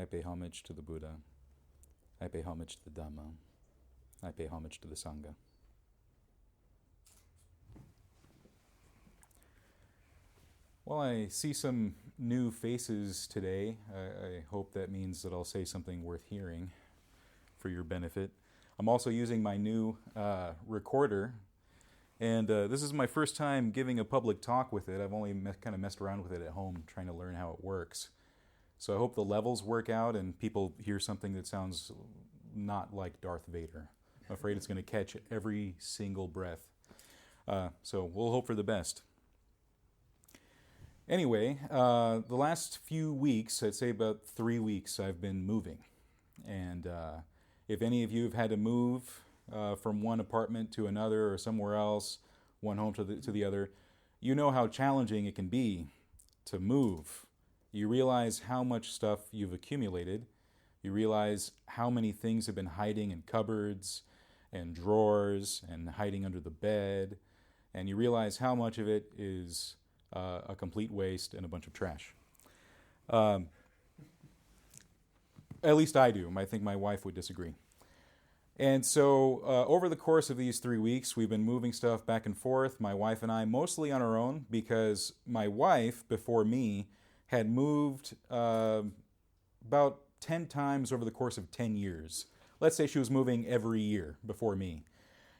I pay homage to the Buddha. I pay homage to the Dhamma. I pay homage to the Sangha. Well, I see some new faces today. I hope that means that I'll say something worth hearing for your benefit. I'm also using my new recorder, and this is my first time giving a public talk with it. I've only kind of messed around with it at home, trying to learn how it works. So I hope the levels work out and people hear something that sounds not like Darth Vader. I'm afraid it's going to catch every single breath. So we'll hope for the best. Anyway, the last few weeks, I'd say about 3 weeks, I've been moving. And if any of you have had to move from one apartment to another or somewhere else, one home to the other, you know how challenging it can be to move. You realize how much stuff you've accumulated. You realize how many things have been hiding in cupboards and drawers and hiding under the bed. And you realize how much of it is a complete waste and a bunch of trash. At least I do. I think my wife would disagree. And so over the course of these 3 weeks, we've been moving stuff back and forth, my wife and I, mostly on our own, because my wife, before me, had moved about 10 times over the course of 10 years. Let's say she was moving every year before me.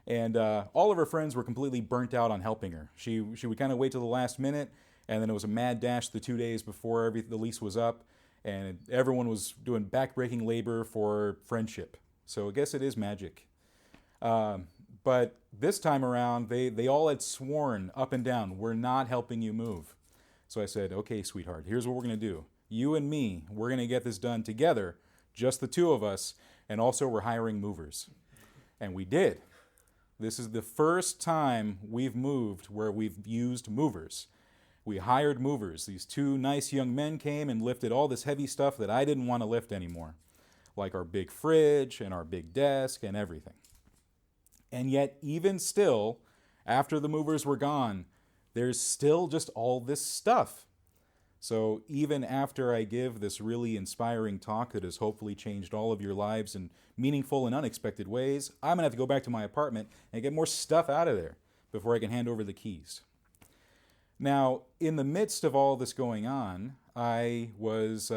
And all of her friends were completely burnt out on helping her. She would kind of wait till the last minute, and then it was a mad dash the 2 days before the lease was up, and everyone was doing back-breaking labor for friendship. So I guess it is magic. But this time around, they all had sworn up and down, we're not helping you move. So I said, okay, sweetheart, here's what we're going to do. You and me, we're going to get this done together, just the two of us, and also we're hiring movers. And we did. This is the first time we've moved where we've used movers. We hired movers. These two nice young men came and lifted all this heavy stuff that I didn't want to lift anymore, like our big fridge and our big desk and everything. And yet, even still, after the movers were gone, there's still just all this stuff. So even after I give this really inspiring talk that has hopefully changed all of your lives in meaningful and unexpected ways, I'm going to have to go back to my apartment and get more stuff out of there before I can hand over the keys. Now, in the midst of all this going on, I was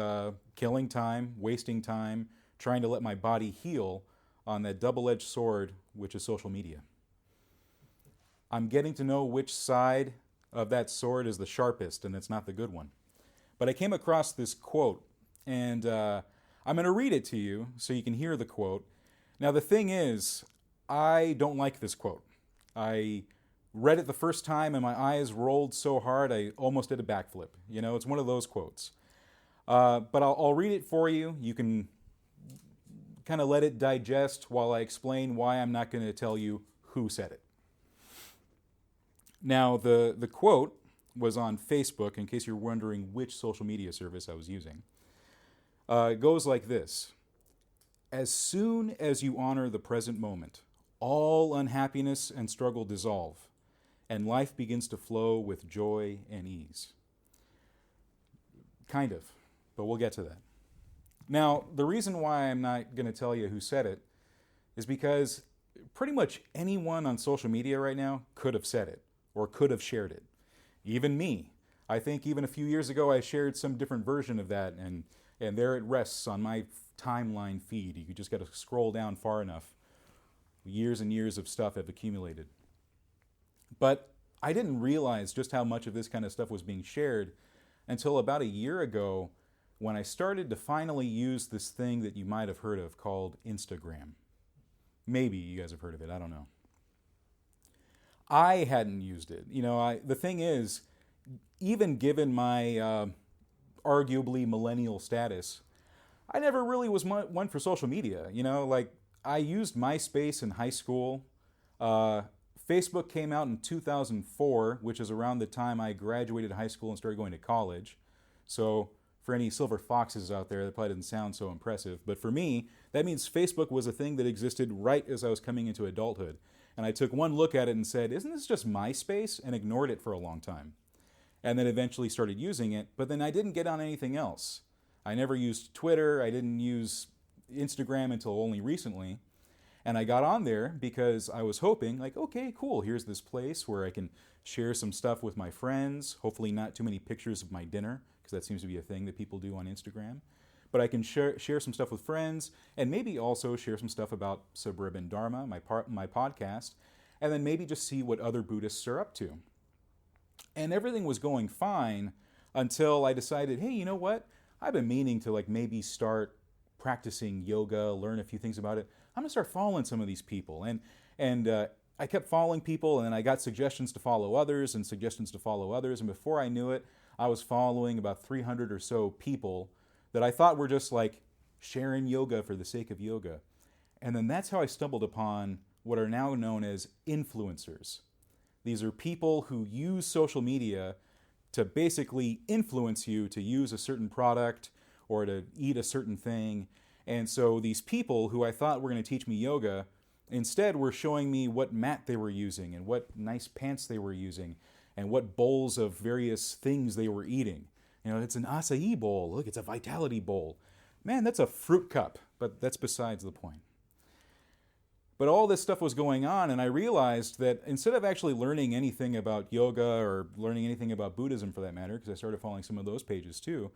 killing time, wasting time, trying to let my body heal on that double-edged sword, which is social media. I'm getting to know which side of that sword is the sharpest, and it's not the good one. But I came across this quote, and I'm going to read it to you so you can hear the quote. Now, the thing is, I don't like this quote. I read it the first time, and my eyes rolled so hard I almost did a backflip. You know, it's one of those quotes. But I'll read it for you. You can kind of let it digest while I explain why I'm not going to tell you who said it. Now, the quote was on Facebook, in case you're wondering which social media service I was using. It goes like this. As soon as you honor the present moment, all unhappiness and struggle dissolve, and life begins to flow with joy and ease. Kind of, but we'll get to that. Now, the reason why I'm not going to tell you who said it is because pretty much anyone on social media right now could have said it or could have shared it. Even me. I think even a few years ago I shared some different version of that, and there it rests on my timeline feed. You just got to scroll down far enough. Years and years of stuff have accumulated. But I didn't realize just how much of this kind of stuff was being shared until about a year ago when I started to finally use this thing that you might have heard of called Instagram. Maybe you guys have heard of it, I don't know. I hadn't used it. You know, the thing is, even given my arguably millennial status, I never really was one for social media. You know, like I used MySpace in high school. Facebook came out in 2004, which is around the time I graduated high school and started going to college. So for any silver foxes out there, that probably didn't sound so impressive. But for me, that means Facebook was a thing that existed right as I was coming into adulthood. And I took one look at it and said, isn't this just MySpace? And ignored it for a long time. And then eventually started using it, but then I didn't get on anything else. I never used Twitter. I didn't use Instagram until only recently. And I got on there because I was hoping, like, okay, cool, here's this place where I can share some stuff with my friends, hopefully not too many pictures of my dinner, because that seems to be a thing that people do on Instagram. But I can share some stuff with friends, and maybe also share some stuff about Suburban Dharma, my podcast, and then maybe just see what other Buddhists are up to. And everything was going fine until I decided, hey, you know what? I've been meaning to like maybe start practicing yoga, learn a few things about it. I'm gonna start following some of these people, and I kept following people, and then I got suggestions to follow others, and suggestions to follow others, and before I knew it, I was following about 300 or so people that I thought were just like sharing yoga for the sake of yoga, and then that's how I stumbled upon what are now known as influencers. These are people who use social media to basically influence you to use a certain product or to eat a certain thing. And so these people who I thought were going to teach me yoga, instead were showing me what mat they were using and what nice pants they were using and what bowls of various things they were eating. You know, it's an acai bowl. Look, it's a vitality bowl. Man, that's a fruit cup, but that's besides the point. But all this stuff was going on, and I realized that instead of actually learning anything about yoga or learning anything about Buddhism for that matter, because I started following some of those pages too,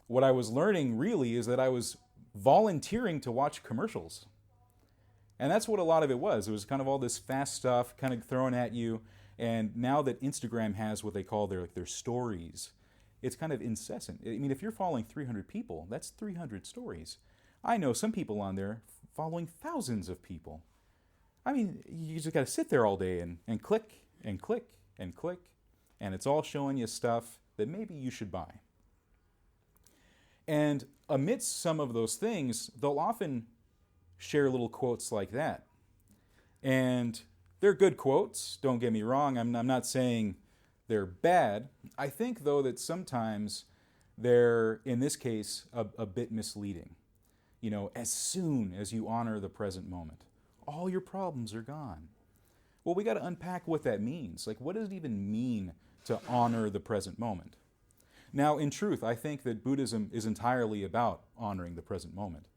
what I was learning really is that I was volunteering to watch commercials. And that's what a lot of it was. It was kind of all this fast stuff kind of thrown at you. And now that Instagram has what they call their stories, it's kind of incessant. I mean, if you're following 300 people, that's 300 stories. I know some people on there following thousands of people. I mean, you just got to sit there all day and click and click and click, and it's all showing you stuff that maybe you should buy. And amidst some of those things, they'll often share little quotes like that. And they're good quotes, don't get me wrong. I'm not saying they're bad. I think, though, that sometimes they're, in this case, a bit misleading. You know, as soon as you honor the present moment, all your problems are gone. Well, we got to unpack what that means. Like, what does it even mean to honor the present moment? Now, in truth, I think that Buddhism is entirely about honoring the present moment.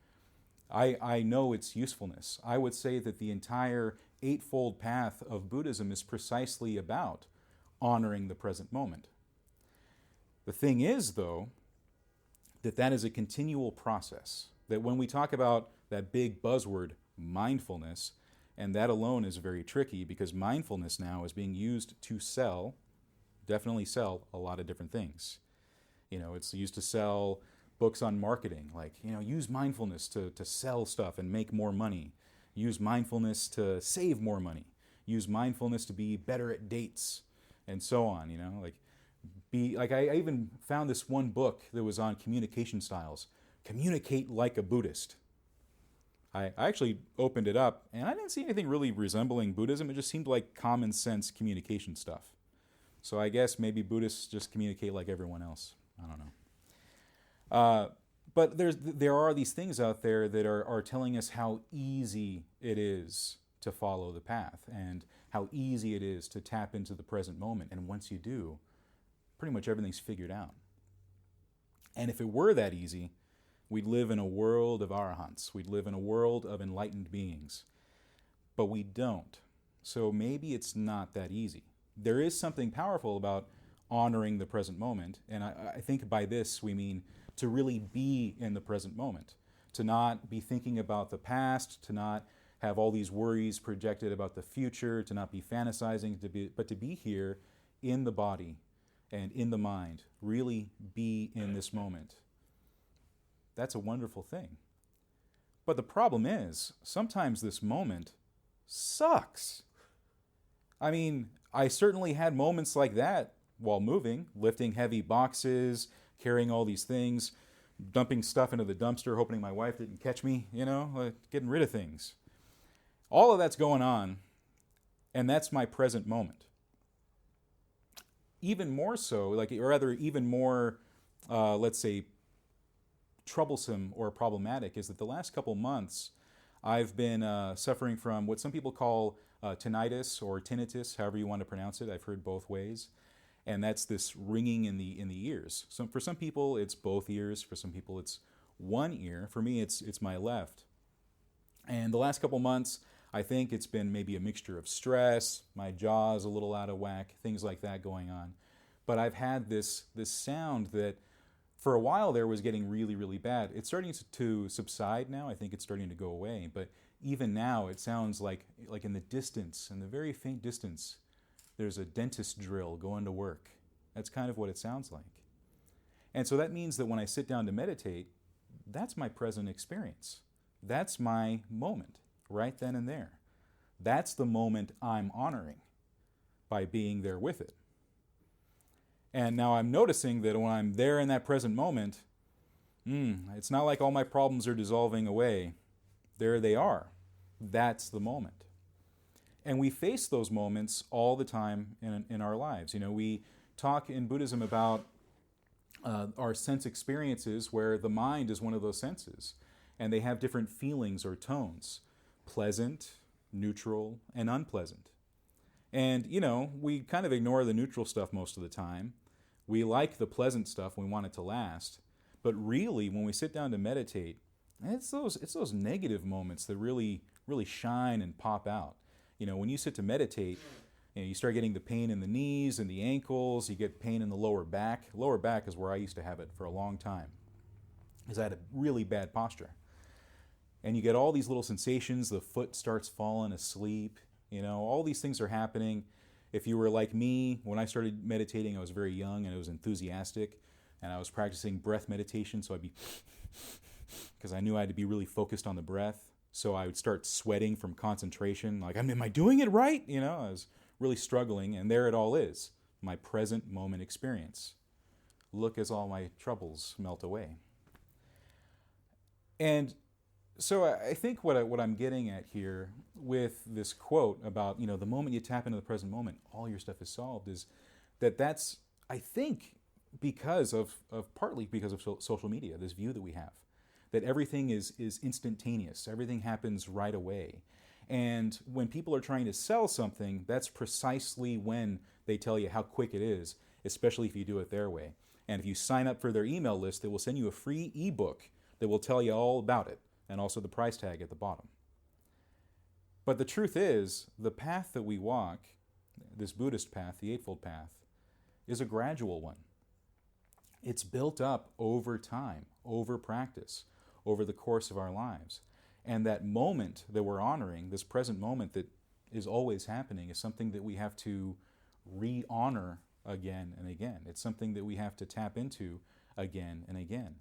I know its usefulness. I would say that the entire Eightfold Path of Buddhism is precisely about honoring the present moment. The thing is, though, that is a continual process. That when we talk about that big buzzword, mindfulness, and that alone is very tricky because mindfulness now is being used to definitely sell a lot of different things. You know, it's used to sell books on marketing, like, you know, use mindfulness to sell stuff and make more money. Use mindfulness to save more money. Use mindfulness to be better at dates, and so on, you know. I even found this one book that was on communication styles. Communicate like a Buddhist. I actually opened it up, and I didn't see anything really resembling Buddhism. It just seemed like common sense communication stuff. So I guess maybe Buddhists just communicate like everyone else. I don't know. But there are these things out there that are telling us how easy it is to follow the path and how easy it is to tap into the present moment. And once you do, pretty much everything's figured out. And if it were that easy, we'd live in a world of arahants. We'd live in a world of enlightened beings. But we don't. So maybe it's not that easy. There is something powerful about honoring the present moment. And I think by this we mean to really be in the present moment. To not be thinking about the past, to not have all these worries projected about the future, to not be fantasizing, but to be here in the body and in the mind. Really be in this moment. That's a wonderful thing. But the problem is, sometimes this moment sucks. I mean, I certainly had moments like that while moving, lifting heavy boxes, carrying all these things, dumping stuff into the dumpster, hoping my wife didn't catch me, you know, getting rid of things. All of that's going on, and that's my present moment. Even more so, or rather even more, let's say, troublesome or problematic is that the last couple months I've been suffering from what some people call tinnitus or tinnitus, however you want to pronounce it. I've heard both ways. And that's this ringing in the ears. So for some people, it's both ears. For some people, it's one ear. For me, it's my left. And the last couple months, I think it's been maybe a mixture of stress, my jaw's a little out of whack, things like that going on. But I've had this sound that for a while there was getting really, really bad. It's starting to subside now. I think it's starting to go away. But even now, it sounds like in the distance, in the very faint distance, there's a dentist drill going to work. That's kind of what it sounds like. And so that means that when I sit down to meditate, that's my present experience. That's my moment, right then and there. That's the moment I'm honoring by being there with it. And now I'm noticing that when I'm there in that present moment, it's not like all my problems are dissolving away. There they are. That's the moment. And we face those moments all the time in our lives. You know, we talk in Buddhism about our sense experiences where the mind is one of those senses. And they have different feelings or tones, pleasant, neutral, and unpleasant. And, you know, we kind of ignore the neutral stuff most of the time. We like the pleasant stuff, we want it to last. But really, when we sit down to meditate, it's those negative moments that really, really shine and pop out. You know, when you sit to meditate, you start getting the pain in the knees and the ankles, you get pain in the lower back. Lower back is where I used to have it for a long time, because I had a really bad posture. And you get all these little sensations, the foot starts falling asleep, you know, all these things are happening. If you were like me, when I started meditating, I was very young and I was enthusiastic, and I was practicing breath meditation, so I'd be, because I knew I had to be really focused on the breath, so I would start sweating from concentration, like, am I doing it right? You know, I was really struggling, and there it all is, my present moment experience. Look as all my troubles melt away. And so I think what I'm getting at here with this quote about, you know, the moment you tap into the present moment, all your stuff is solved, is that's, I think, partly because of social media, this view that we have, that everything is instantaneous, everything happens right away. And when people are trying to sell something, that's precisely when they tell you how quick it is, especially if you do it their way. And if you sign up for their email list, they will send you a free ebook that will tell you all about it, and also the price tag at the bottom. But the truth is, the path that we walk, this Buddhist path, the Eightfold Path, is a gradual one. It's built up over time, over practice, over the course of our lives. And that moment that we're honoring, this present moment that is always happening, is something that we have to re-honor again and again. It's something that we have to tap into again and again.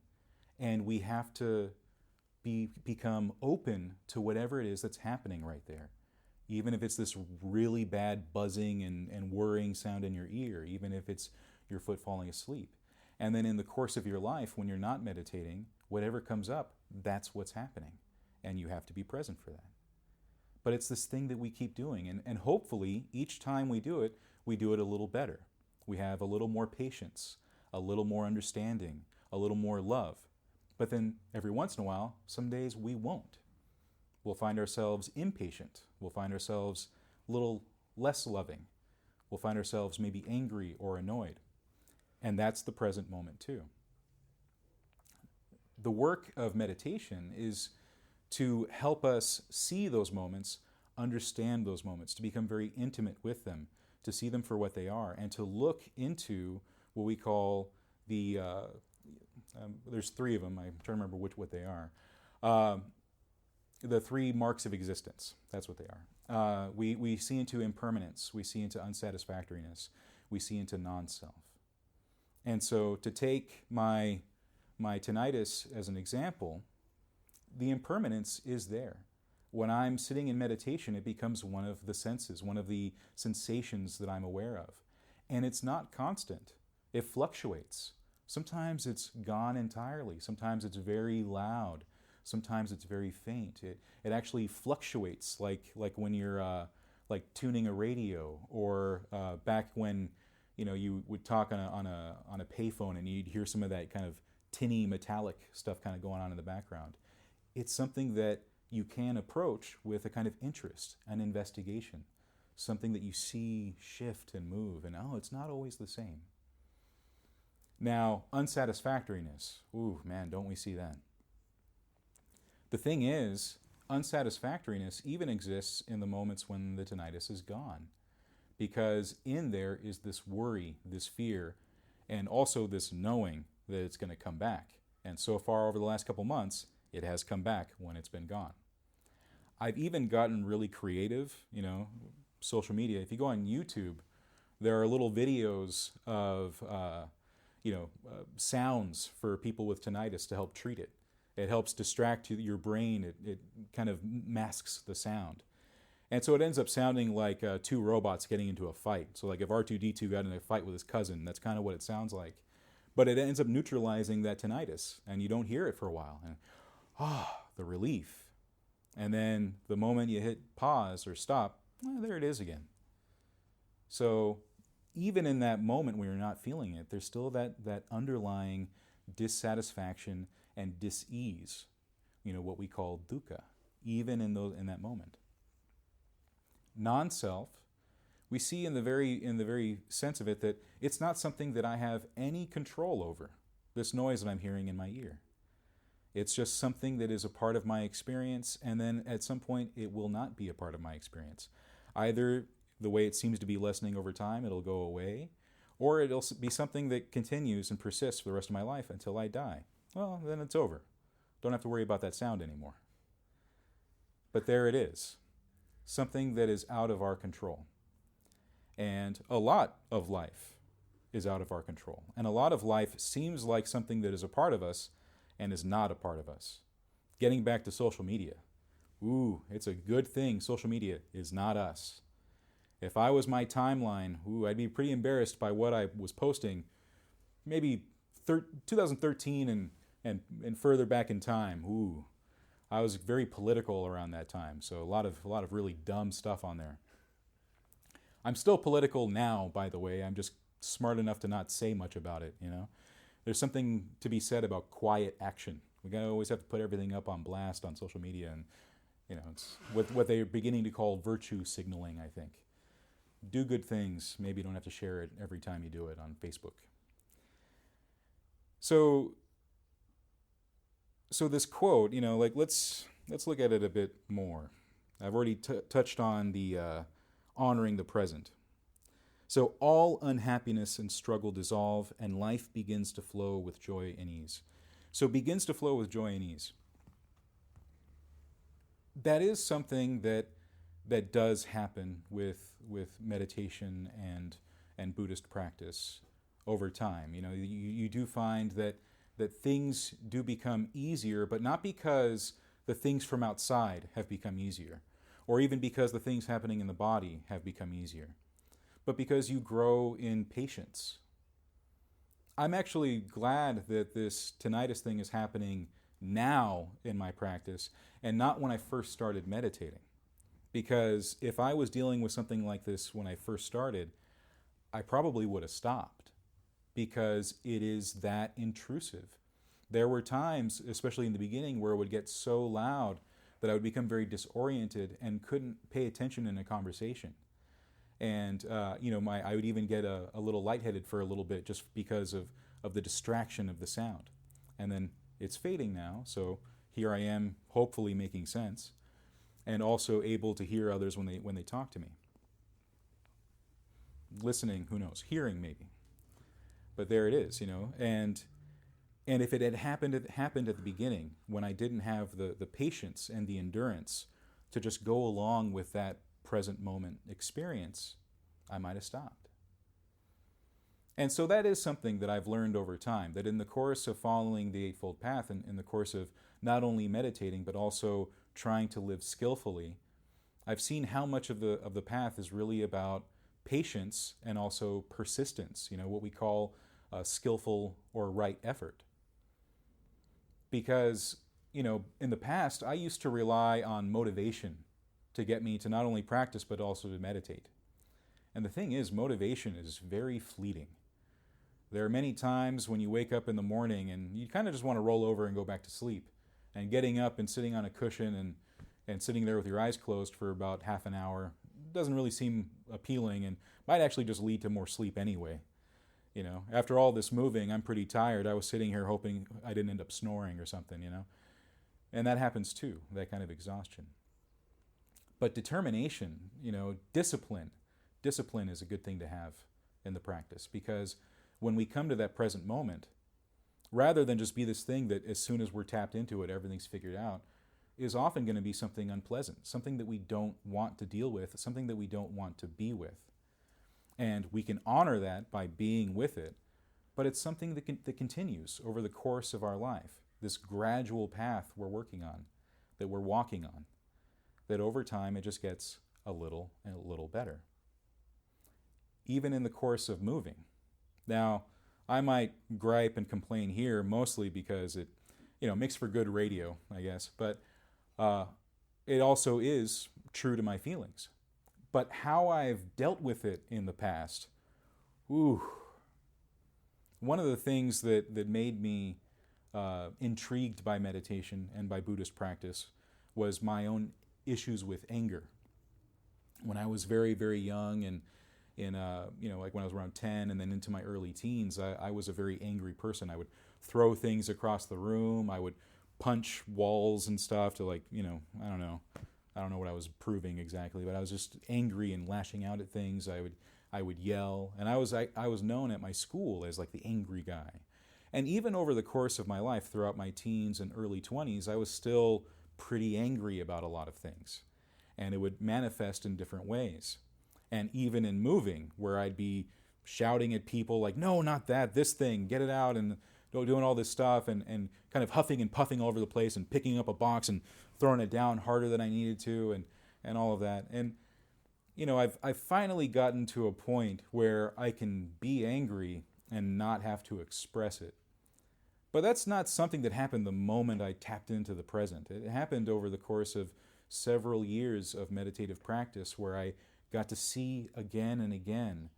And we have to become open to whatever it is that's happening right there. Even if it's this really bad buzzing and whirring sound in your ear, even if it's your foot falling asleep. And then in the course of your life, when you're not meditating, whatever comes up, that's what's happening. And you have to be present for that. But it's this thing that we keep doing. And hopefully, each time we do it a little better. We have a little more patience, a little more understanding, a little more love. But then every once in a while, some days we won't. We'll find ourselves impatient. We'll find ourselves a little less loving. We'll find ourselves maybe angry or annoyed. And that's the present moment too. The work of meditation is to help us see those moments, understand those moments, to become very intimate with them, to see them for what they are, and to look into what we call there's three of them. I'm trying to remember what they are. The three marks of existence. That's what they are. We see into impermanence. We see into unsatisfactoriness. We see into non-self. And so to take my tinnitus as an example, the impermanence is there. When I'm sitting in meditation, it becomes one of the senses, one of the sensations that I'm aware of. And it's not constant. It fluctuates. Sometimes it's gone entirely. Sometimes it's very loud. Sometimes it's very faint. It actually fluctuates, like when you're like tuning a radio, or back when you would talk on a payphone and you'd hear some of that kind of tinny metallic stuff kind of going on in the background. It's something that you can approach with a kind of interest, an investigation. something that you see shift and move, and it's not always the same. Now, unsatisfactoriness. Ooh, man, don't we see that? The thing is, unsatisfactoriness even exists in the moments when the tinnitus is gone, because in there is this worry, this fear, and also this knowing that it's going to come back. And so far over the last couple months, it has come back when it's been gone. I've even gotten really creative, social media. If you go on YouTube, there are little videos of sounds for people with tinnitus to help treat it. It helps distract your brain. It kind of masks the sound. And so it ends up sounding like two robots getting into a fight. So like if R2-D2 got in a fight with his cousin, that's kind of what it sounds like. But it ends up neutralizing that tinnitus, and you don't hear it for a while. And the relief. And then the moment you hit pause or stop, there it is again. So even in that moment when you're not feeling it, there's still that underlying dissatisfaction and dis-ease, what we call dukkha, even in that moment. Non-self, we see in the very sense of it that it's not something that I have any control over, this noise that I'm hearing in my ear. It's just something that is a part of my experience, and then at some point it will not be a part of my experience. Either the way it seems to be lessening over time, it'll go away, or it'll be something that continues and persists for the rest of my life until I die. Well, then it's over. Don't have to worry about that sound anymore. But there it is, something that is out of our control. And a lot of life is out of our control. And a lot of life seems like something that is a part of us and is not a part of us. Getting back to social media. Ooh, it's a good thing social media is not us. If I was my timeline, I'd be pretty embarrassed by what I was posting maybe 2013 and further back in time. Ooh, I was very political around that time, so a lot of really dumb stuff on there. I'm still political now, by the way. I'm just smart enough to not say much about it, There's something to be said about quiet action. We always have to put everything up on blast on social media, and it's what they're beginning to call virtue signaling, I think. Do good things. Maybe you don't have to share it every time you do it on Facebook. So this quote, let's look at it a bit more. I've already touched on the honoring the present. So all unhappiness and struggle dissolve, and life begins to flow with joy and ease. So begins to flow with joy and ease. That is something that does happen with meditation and Buddhist practice over time. You do find that things do become easier, but not because the things from outside have become easier, or even because the things happening in the body have become easier, but because you grow in patience. I'm actually glad that this tinnitus thing is happening now in my practice and not when I first started meditating. Because if I was dealing with something like this when I first started, I probably would have stopped, because it is that intrusive. There were times, especially in the beginning, where it would get so loud that I would become very disoriented and couldn't pay attention in a conversation. And I would even get a little lightheaded for a little bit just because of the distraction of the sound. And then it's fading now, so here I am, hopefully making sense, and also able to hear others when they talk to me. Listening, who knows? Hearing, maybe. But there it is, And if it had happened at the beginning, when I didn't have the patience and the endurance to just go along with that present moment experience, I might have stopped. And so that is something that I've learned over time, that in the course of following the Eightfold Path, and in the course of not only meditating, but also trying to live skillfully, I've seen how much of the path is really about patience and also persistence, what we call skillful or right effort. Because, in the past, I used to rely on motivation to get me to not only practice, but also to meditate. And the thing is, motivation is very fleeting. There are many times when you wake up in the morning and you kind of just want to roll over and go back to sleep. And getting up and sitting on a cushion and sitting there with your eyes closed for about half an hour doesn't really seem appealing and might actually just lead to more sleep anyway. After all this moving, I'm pretty tired. I was sitting here hoping I didn't end up snoring or something, And that happens too, that kind of exhaustion. But determination, discipline is a good thing to have in the practice, because when we come to that present moment, rather than just be this thing that as soon as we're tapped into it, everything's figured out, is often going to be something unpleasant, something that we don't want to deal with, something that we don't want to be with. And we can honor that by being with it, but it's something that continues over the course of our life, this gradual path we're working on, that we're walking on, that over time it just gets a little and a little better. Even in the course of moving. Now, I might gripe and complain here mostly because it, makes for good radio, I guess, but it also is true to my feelings. But how I've dealt with it in the past, one of the things that made me intrigued by meditation and by Buddhist practice was my own issues with anger. When I was very, very young and like when I was around 10 and then into my early teens, I was a very angry person. I would throw things across the room. I would punch walls and stuff to I don't know what I was proving exactly, but I was just angry and lashing out at things. I would yell, and I was known at my school as like the angry guy. And even over the course of my life, throughout my teens and early 20s, I was still pretty angry about a lot of things. And it would manifest in different ways. And even in moving, where I'd be shouting at people like, no, not that, this thing, get it out, and doing all this stuff, and kind of huffing and puffing all over the place, and picking up a box and throwing it down harder than I needed to, and all of that. And, I've finally gotten to a point where I can be angry and not have to express it. But that's not something that happened the moment I tapped into the present. It happened over the course of several years of meditative practice, where I got to see again and again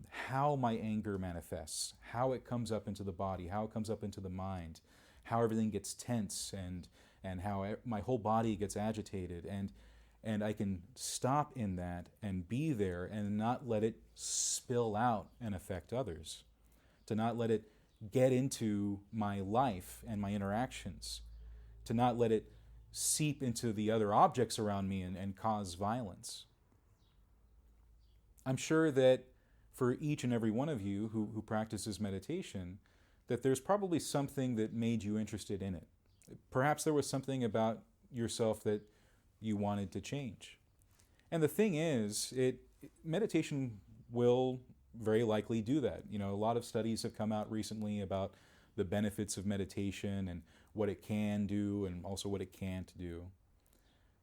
how my anger manifests, how it comes up into the body, how it comes up into the mind, how everything gets tense, and how my whole body gets agitated. And I can stop in that and be there and not let it spill out and affect others, to not let it get into my life and my interactions, to not let it seep into the other objects around me and cause violence. I'm sure that for each and every one of you who practices meditation, that there's probably something that made you interested in it. Perhaps there was something about yourself that you wanted to change. And the thing is, meditation will very likely do that. A lot of studies have come out recently about the benefits of meditation and what it can do and also what it can't do.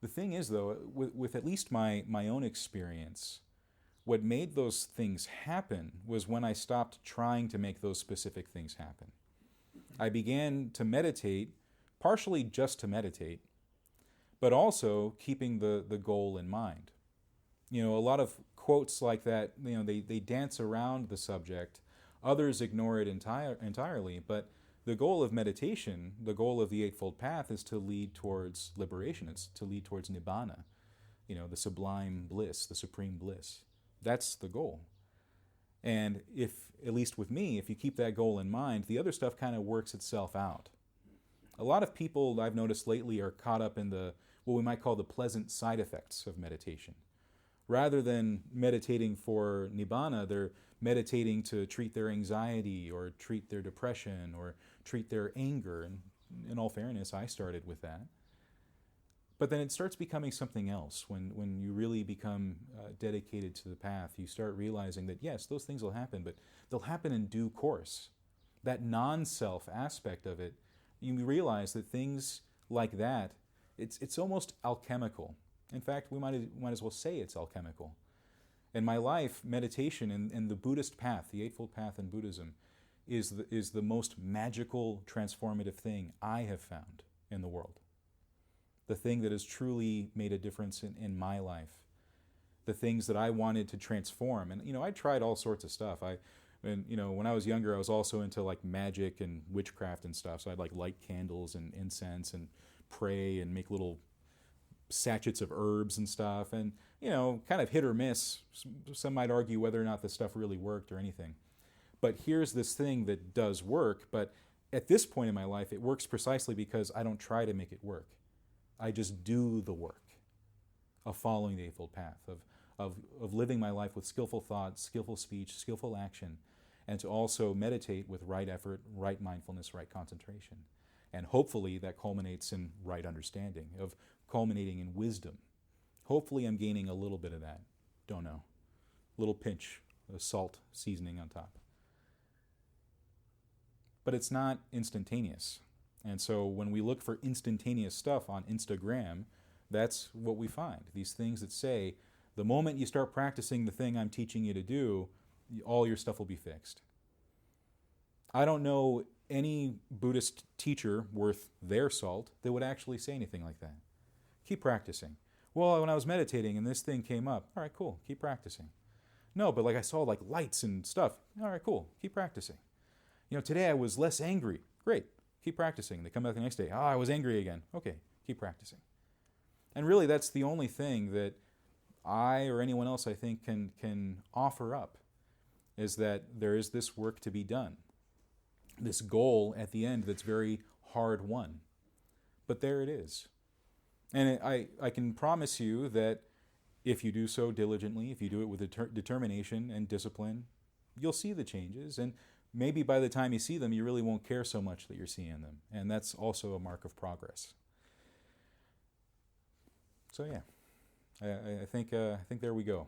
The thing is, though, with at least my own experience, what made those things happen was when I stopped trying to make those specific things happen. I began to meditate, partially just to meditate, but also keeping the goal in mind. A lot of quotes like that, they dance around the subject. Others ignore it entirely, but the goal of meditation, the goal of the Eightfold Path, is to lead towards liberation. It's to lead towards Nibbana, the sublime bliss, the supreme bliss. That's the goal. And if, at least with me, if you keep that goal in mind, the other stuff kind of works itself out. A lot of people I've noticed lately are caught up in what we might call the pleasant side effects of meditation. Rather than meditating for Nibbana, they're meditating to treat their anxiety or treat their depression or treat their anger. And in all fairness, I started with that. But then it starts becoming something else. When you really become dedicated to the path, you start realizing that, yes, those things will happen, but they'll happen in due course. That non-self aspect of it, you realize that things like that, it's almost alchemical. In fact, we might as well say it's alchemical. In my life, meditation and the Buddhist path, the Eightfold Path in Buddhism, is the most magical, transformative thing I have found in the world. The thing that has truly made a difference in my life. The things that I wanted to transform. And, I tried all sorts of stuff. When I was younger, I was also into like magic and witchcraft and stuff. So I'd like light candles and incense and pray and make little sachets of herbs and stuff, and kind of hit or miss. Some might argue whether or not this stuff really worked or anything. But here's this thing that does work, but at this point in my life, it works precisely because I don't try to make it work. I just do the work of following the Eightfold Path, of living my life with skillful thought, skillful speech, skillful action, and to also meditate with right effort, right mindfulness, right concentration. And hopefully that culminates in right understanding, of culminating in wisdom. Hopefully I'm gaining a little bit of that. Don't know. A little pinch of salt seasoning on top. But it's not instantaneous. And so when we look for instantaneous stuff on Instagram, that's what we find. These things that say, the moment you start practicing the thing I'm teaching you to do, all your stuff will be fixed. I don't know any Buddhist teacher worth their salt that would actually say anything like that. Keep practicing. Well, when I was meditating and this thing came up, all right, cool, keep practicing. No, but I saw lights and stuff. All right, cool, keep practicing. Today I was less angry. Great, keep practicing. They come back the next day. I was angry again. Okay, keep practicing. And really, that's the only thing that I or anyone else, I think, can offer up, is that there is this work to be done. This goal at the end that's very hard won. But there it is. And I can promise you that if you do so diligently, if you do it with determination and discipline, you'll see the changes. And maybe by the time you see them, you really won't care so much that you're seeing them. And that's also a mark of progress. So yeah, I think there we go.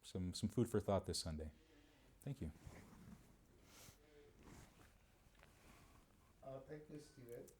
Some food for thought this Sunday. Thank you. Thank you, Stephen.